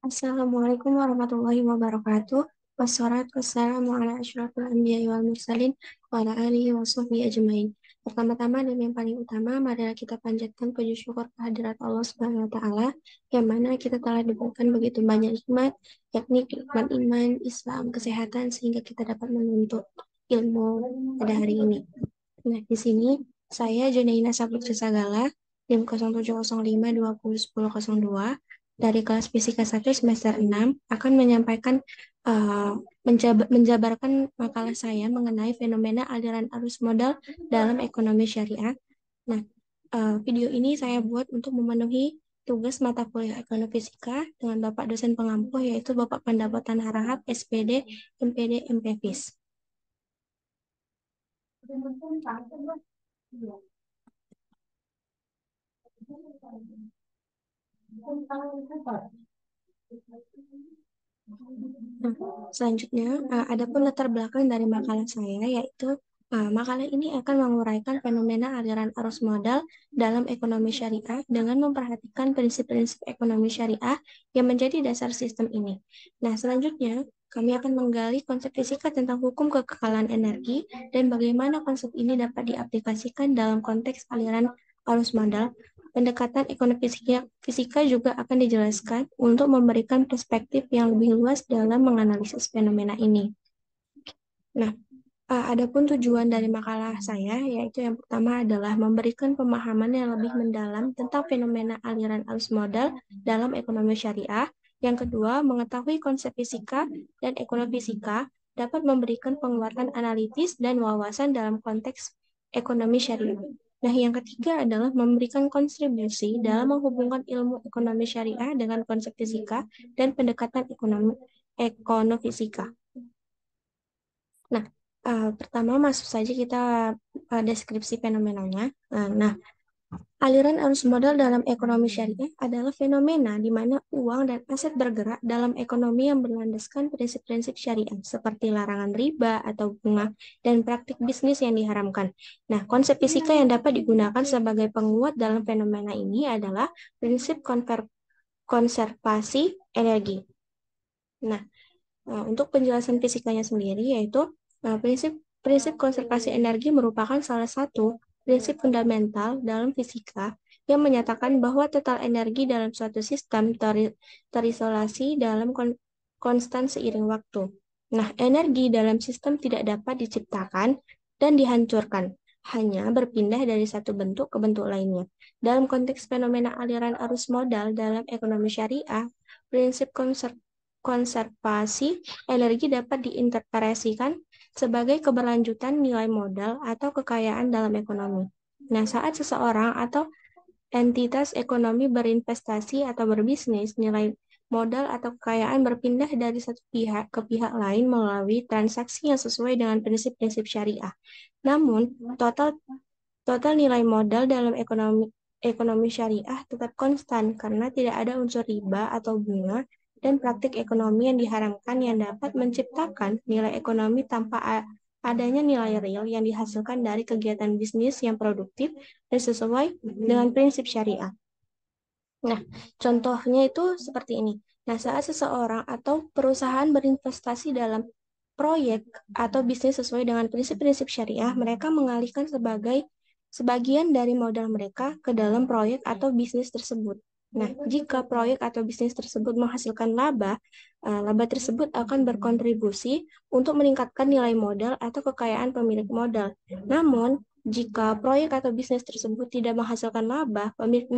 Assalamualaikum warahmatullahi wabarakatuh. Wassalatu wassalamu ala asyrafil anbiya'i wal mursalin wa ala alihi wa sahbihi ajmain. Pertama-tama dan yang paling utama, marilah kita panjatkan puji syukur kehadirat Allah Subhanahu wa taala yang mana kita telah diberikan begitu banyak nikmat, yakni nikmat iman, Islam, kesehatan sehingga kita dapat menuntut ilmu pada hari ini. Nah, di sini saya Junaina Saputra Sagala, NIM 0705201002 dari kelas Fisika 1 semester 6 akan menyampaikan menjabarkan makalah saya mengenai fenomena aliran arus modal dalam ekonomi syariah. Nah, video ini saya buat untuk memenuhi tugas mata kuliah ekonomi fisika dengan Bapak dosen pengampu yaitu Bapak Pendapatan Harahap, SPD, MPD, MPFIS. Nah, selanjutnya, adapun latar belakang dari makalah saya yaitu makalah ini akan menguraikan fenomena aliran arus modal dalam ekonomi syariah dengan memperhatikan prinsip-prinsip ekonomi syariah yang menjadi dasar sistem ini. Nah, selanjutnya kami akan menggali konsep fisika tentang hukum kekekalan energi dan bagaimana konsep ini dapat diaplikasikan dalam konteks aliran arus modal. Pendekatan ekonomi fisika juga akan dijelaskan untuk memberikan perspektif yang lebih luas dalam menganalisis fenomena ini. Nah, adapun tujuan dari makalah saya, yaitu yang pertama adalah memberikan pemahaman yang lebih mendalam tentang fenomena aliran arus modal dalam ekonomi syariah. Yang kedua, mengetahui konsep fisika dan ekonomi fisika dapat memberikan penguatan analitis dan wawasan dalam konteks ekonomi syariah. Nah, yang ketiga adalah memberikan kontribusi dalam menghubungkan ilmu ekonomi syariah dengan konsep fisika dan pendekatan ekonomi fisika. Nah, pertama masuk saja kita deskripsi fenomenanya. Nah, aliran arus modal dalam ekonomi syariah adalah fenomena di mana uang dan aset bergerak dalam ekonomi yang berlandaskan prinsip-prinsip syariah seperti larangan riba atau bunga dan praktik bisnis yang diharamkan. Nah, konsep fisika yang dapat digunakan sebagai penguat dalam fenomena ini adalah prinsip konservasi energi. Nah, untuk penjelasan fisikanya sendiri yaitu prinsip konservasi energi merupakan salah satu prinsip fundamental dalam fisika yang menyatakan bahwa total energi dalam suatu sistem terisolasi dalam konstan seiring waktu. Nah, energi dalam sistem tidak dapat diciptakan dan dihancurkan, hanya berpindah dari satu bentuk ke bentuk lainnya. Dalam konteks fenomena aliran arus modal dalam ekonomi syariah, prinsip konservasi energi dapat diinterpretasikan sebagai keberlanjutan nilai modal atau kekayaan dalam ekonomi. Nah, saat seseorang atau entitas ekonomi berinvestasi atau berbisnis, nilai modal atau kekayaan berpindah dari satu pihak ke pihak lain melalui transaksi yang sesuai dengan prinsip-prinsip syariah. Namun, total nilai modal dalam ekonomi syariah tetap konstan karena tidak ada unsur riba atau bunga dan praktik ekonomi yang diharamkan yang dapat menciptakan nilai ekonomi tanpa adanya nilai real yang dihasilkan dari kegiatan bisnis yang produktif dan sesuai dengan prinsip syariah. Nah, contohnya itu seperti ini. Nah, saat seseorang atau perusahaan berinvestasi dalam proyek atau bisnis sesuai dengan prinsip-prinsip syariah, mereka mengalihkan sebagian dari modal mereka ke dalam proyek atau bisnis tersebut. Nah, jika proyek atau bisnis tersebut menghasilkan laba, laba tersebut akan berkontribusi untuk meningkatkan nilai modal atau kekayaan pemilik modal. Namun, jika proyek atau bisnis tersebut tidak menghasilkan laba, pemilik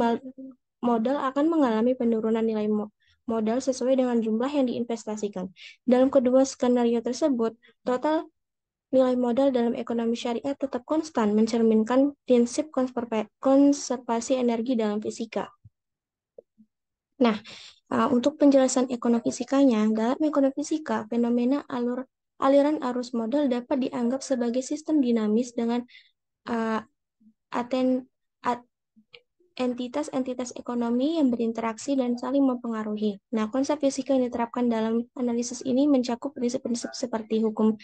modal akan mengalami penurunan nilai modal sesuai dengan jumlah yang diinvestasikan. Dalam kedua skenario tersebut, total nilai modal dalam ekonomi syariah tetap konstan, mencerminkan prinsip konservasi energi dalam fisika. Nah, untuk penjelasan ekonomi fisikanya, dalam ekonomi fisika, fenomena aliran arus modal dapat dianggap sebagai sistem dinamis dengan uh, entitas-entitas ekonomi yang berinteraksi dan saling mempengaruhi. Nah, konsep fisika yang diterapkan dalam analisis ini mencakup prinsip-prinsip seperti hukum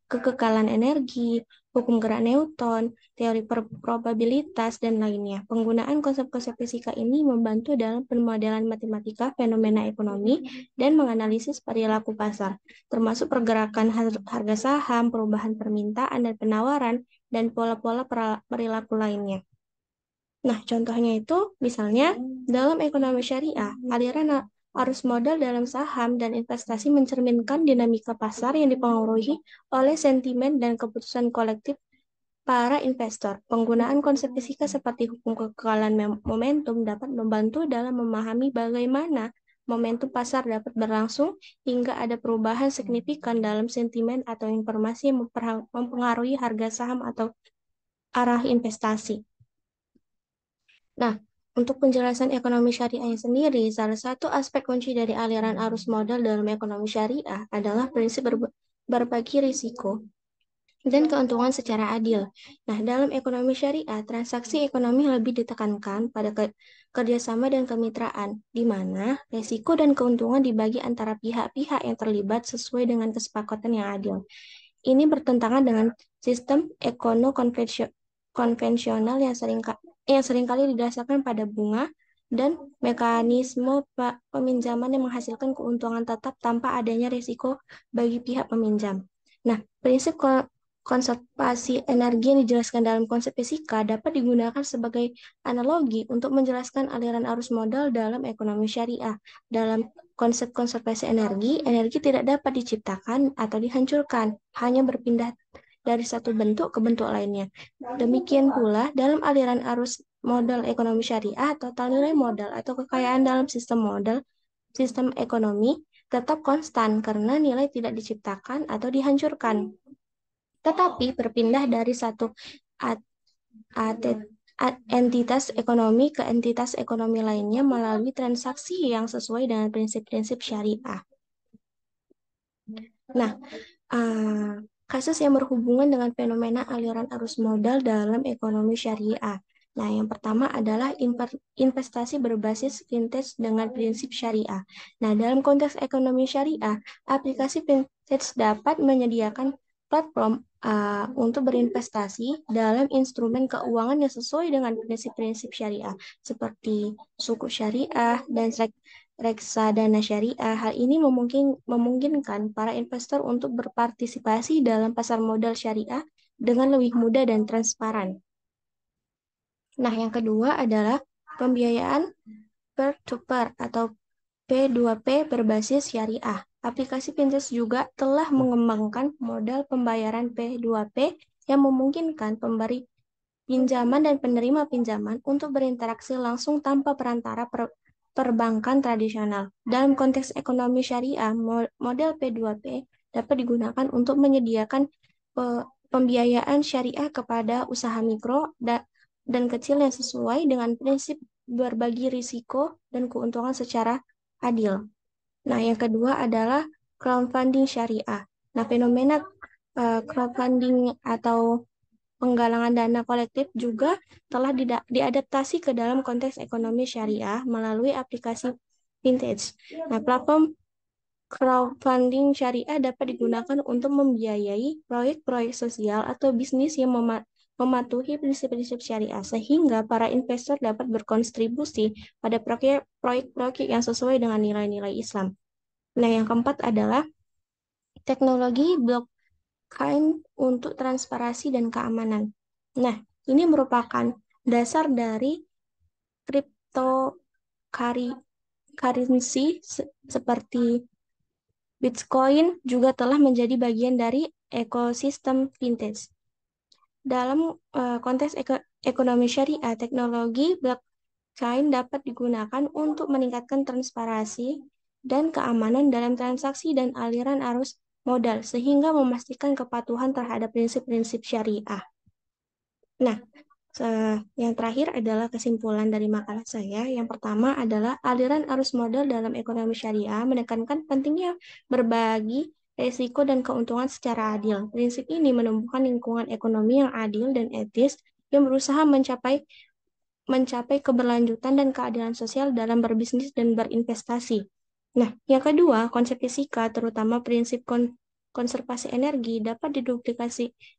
kekekalan energi, hukum gerak Newton, teori probabilitas, dan lainnya. Penggunaan konsep-konsep fisika ini membantu dalam pemodelan matematika fenomena ekonomi dan menganalisis perilaku pasar, termasuk pergerakan harga saham, perubahan permintaan dan penawaran, dan pola-pola perilaku lainnya. Nah, contohnya itu misalnya dalam ekonomi syariah, aliran arus modal dalam saham dan investasi mencerminkan dinamika pasar yang dipengaruhi oleh sentimen dan keputusan kolektif para investor. Penggunaan konsep fisika seperti hukum kekekalan momentum dapat membantu dalam memahami bagaimana momentum pasar dapat berlangsung hingga ada perubahan signifikan dalam sentimen atau informasi yang mempengaruhi harga saham atau arah investasi. Nah, untuk penjelasan ekonomi syariah sendiri, salah satu aspek kunci dari aliran arus modal dalam ekonomi syariah adalah prinsip berbagi risiko dan keuntungan secara adil. Nah, dalam ekonomi syariah, transaksi ekonomi lebih ditekankan pada kerjasama dan kemitraan, di mana risiko dan keuntungan dibagi antara pihak-pihak yang terlibat sesuai dengan kesepakatan yang adil. Ini bertentangan dengan sistem konvensional yang seringkali didasarkan pada bunga dan mekanisme peminjaman yang menghasilkan keuntungan tetap tanpa adanya risiko bagi pihak peminjam. Nah, prinsip konservasi energi yang dijelaskan dalam konsep fisika dapat digunakan sebagai analogi untuk menjelaskan aliran arus modal dalam ekonomi syariah. Dalam konsep konservasi energi, energi tidak dapat diciptakan atau dihancurkan, hanya berpindah dari satu bentuk ke bentuk lainnya. Demikian pula dalam aliran arus modal ekonomi syariah, total nilai modal atau kekayaan dalam sistem ekonomi tetap konstan karena nilai tidak diciptakan atau dihancurkan, tetapi berpindah dari satu entitas ekonomi ke entitas ekonomi lainnya melalui transaksi yang sesuai dengan prinsip-prinsip syariah. Nah, kasus yang berhubungan dengan fenomena aliran arus modal dalam ekonomi syariah. Nah, yang pertama adalah investasi berbasis vintage dengan prinsip syariah. Nah, dalam konteks ekonomi syariah, aplikasi vintage dapat menyediakan platform untuk berinvestasi dalam instrumen keuangan yang sesuai dengan prinsip-prinsip syariah, seperti suku syariah dan reksadana syariah. Hal ini memungkinkan para investor untuk berpartisipasi dalam pasar modal syariah dengan lebih mudah dan transparan. Nah, yang kedua adalah pembiayaan peer-to-peer atau P2P berbasis syariah. Aplikasi Pinterest juga telah mengembangkan modal pembayaran P2P yang memungkinkan pemberi pinjaman dan penerima pinjaman untuk berinteraksi langsung tanpa perantara perbankan tradisional. Dalam konteks ekonomi syariah, model P2P dapat digunakan untuk menyediakan pembiayaan syariah kepada usaha mikro dan kecil yang sesuai dengan prinsip berbagi risiko dan keuntungan secara adil. Nah, yang kedua adalah crowdfunding syariah. Nah, fenomena crowdfunding atau penggalangan dana kolektif juga telah diadaptasi ke dalam konteks ekonomi syariah melalui aplikasi Vintage. Nah, platform crowdfunding syariah dapat digunakan untuk membiayai proyek-proyek sosial atau bisnis yang mematuhi prinsip-prinsip syariah, sehingga para investor dapat berkontribusi pada proyek-proyek yang sesuai dengan nilai-nilai Islam. Nah, yang keempat adalah teknologi blockchain untuk transparansi dan keamanan. Nah, ini merupakan dasar dari cryptocurrency seperti Bitcoin juga telah menjadi bagian dari ekosistem vintage. Dalam konteks ekonomi syariah, teknologi blockchain dapat digunakan untuk meningkatkan transparansi dan keamanan dalam transaksi dan aliran arus modal, sehingga memastikan kepatuhan terhadap prinsip-prinsip syariah. Nah, yang terakhir adalah kesimpulan dari makalah saya. Yang pertama adalah aliran arus modal dalam ekonomi syariah menekankan pentingnya berbagi risiko dan keuntungan secara adil. Prinsip ini menumbuhkan lingkungan ekonomi yang adil dan etis yang berusaha mencapai keberlanjutan dan keadilan sosial dalam berbisnis dan berinvestasi. Nah, yang kedua, konsep fisika, terutama prinsip konservasi energi dapat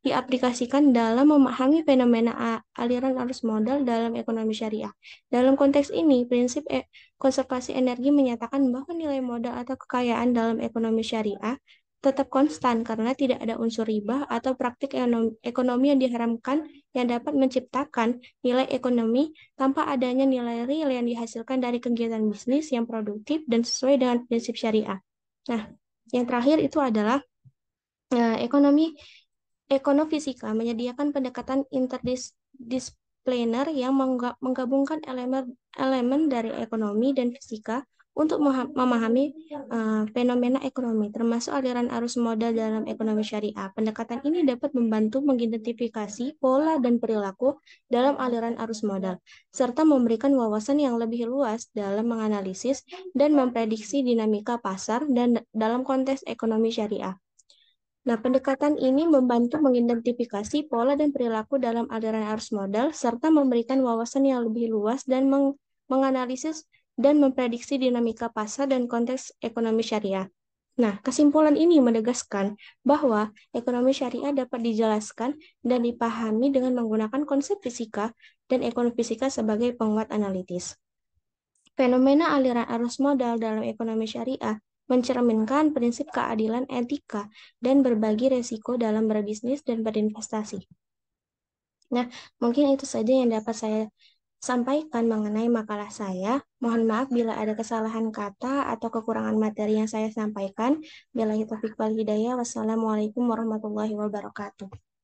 diaplikasikan dalam memahami fenomena aliran arus modal dalam ekonomi syariah. Dalam konteks ini, prinsip konservasi energi menyatakan bahwa nilai modal atau kekayaan dalam ekonomi syariah tetap konstan karena tidak ada unsur riba atau praktik ekonomi yang diharamkan yang dapat menciptakan nilai ekonomi tanpa adanya nilai real yang dihasilkan dari kegiatan bisnis yang produktif dan sesuai dengan prinsip syariah. Nah, yang terakhir itu adalah ekonomi Ekonovisika menyediakan pendekatan interdisipliner yang menggabungkan elemen dari ekonomi dan fisika untuk memahami fenomena ekonomi, termasuk aliran arus modal dalam ekonomi syariah. Pendekatan ini dapat membantu mengidentifikasi pola dan perilaku dalam aliran arus modal, serta memberikan wawasan yang lebih luas dalam menganalisis dan memprediksi dinamika pasar dan dalam konteks ekonomi syariah. Nah, pendekatan ini membantu mengidentifikasi pola dan perilaku dalam aliran arus modal, serta memberikan wawasan yang lebih luas dan menganalisis dan memprediksi dinamika pasar dan konteks ekonomi syariah. Nah, kesimpulan ini menegaskan bahwa ekonomi syariah dapat dijelaskan dan dipahami dengan menggunakan konsep fisika dan ekonomi fisika sebagai penguat analitis. Fenomena aliran arus modal dalam ekonomi syariah mencerminkan prinsip keadilan etika dan berbagi resiko dalam berbisnis dan berinvestasi. Nah, mungkin itu saja yang dapat saya sampaikan mengenai makalah saya. Mohon maaf bila ada kesalahan kata atau kekurangan materi yang saya sampaikan. Billahi taufiq wal hidayah. Wassalamualaikum warahmatullahi wabarakatuh.